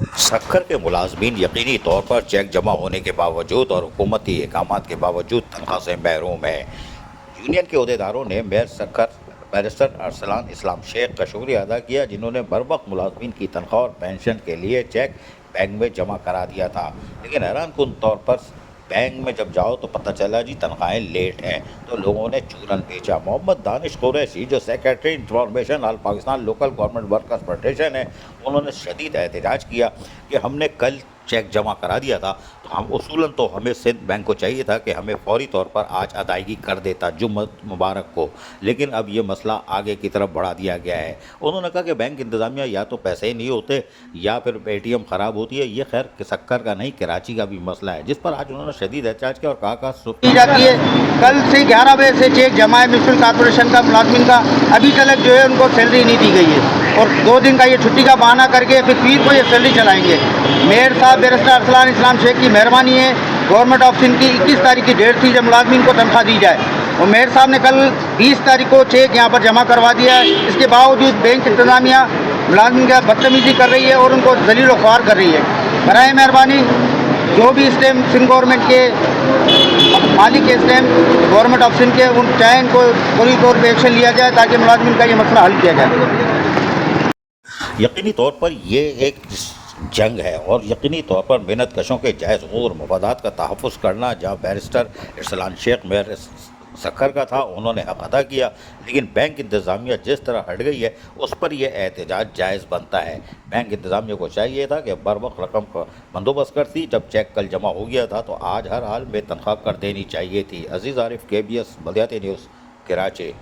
सक्खर के मुलाजमीन यकीनी तौर पर चेक जमा होने के बावजूद और हुकूमती अहकामात के बावजूद तनख्वाह से महरूम है। यूनियन के अहदेदारों ने मेयर सक्खर बैरिस्टर अरसलान इस्लाम शेख का शुक्रिया अदा किया, जिन्होंने बर वक्त मुलाजमीन की तनख्वाह और पेंशन के लिए चेक बैंक में जमा करा दिया था। लेकिन हैरान कुन तौर पर बैंक में जब जाओ तो पता चला जी तनख्वाहें लेट हैं, तो लोगों ने चूरन बेचा। मोहम्मद दानिश कुरैशी जो secretary information all Pakistan local government workers federation है, उन्होंने शदीद एहतजाज किया कि हमने कल चेक जमा करा दिया था, तो हम उसूलन तो हमें सिंध बैंक को चाहिए था कि हमें फौरी तौर पर आज अदायगी कर देता जुम्मा मुबारक को, लेकिन अब ये मसला आगे की तरफ बढ़ा दिया गया है। उन्होंने कहा कि बैंक इंतज़ामिया या तो पैसे ही नहीं होते या फिर ATM ख़राब होती है। ये खैर सक्खर का नहीं, कराची का भी मसला है, जिस पर आज उन्होंने शदीद एहतजाज किया और कहा की जाती है। कल से 11 बजे से चेक जमा है म्यूनसिपल कॉर्पोरेशन का मुलाजमिन का, अभी तक जो है उनको सैलरी नहीं दी गई है और 2 दिन का ये छुट्टी का बहाना करके फिर पीर को ये सैलरी चलाएंगे। मेयर साहब बैरिस्टर अरसलान इस्लाम शेख की मेहरबानी है, गवर्नमेंट ऑफ सिंध की 21 तारीख की डेट थी जब मुलाजमिन को तनख्वाह दी जाए, और मेयर साहब ने कल 20 तारीख को चेक यहाँ पर जमा करवा दिया है। इसके बावजूद बैंक इंतजामिया मुलाजमिन का बदतमीजी कर रही है और उनको जलील ख्वार कर रही है। बराए मेहरबानी जो भी इस टाइम सिंध गवर्नमेंट के मालिक के इस टाइम गवर्नमेंट ऑफ सिंध के उन चाहे इनको पूरी तौर पर एक्शन लिया जाए ताकि मुलाजमिन का ये मसला हल किया जाए। यकीनी तौर पर ये एक जंग है और यकीनी तौर पर मेहनत कशों के जायज़ और मफादात का तहफ़्फ़ुज़ करना, जहाँ बैरिस्टर अरसलान शेख मेयर सक्खर का था, उन्होंने हक़ अदा किया, लेकिन बैंक इंतज़ामिया जिस तरह हट गई है उस पर यह एहतजाज जायज़ बनता है। बैंक इंतज़ामिया को चाहिए था कि बर वक्त रकम का बंदोबस्त करती। जब चेक कल जमा हो गया था तो आज हर हाल में तनख्वाह कर देनी चाहिए थी। अजीज़ आरिफ, KBS बलदियाती न्यूज़, कराची।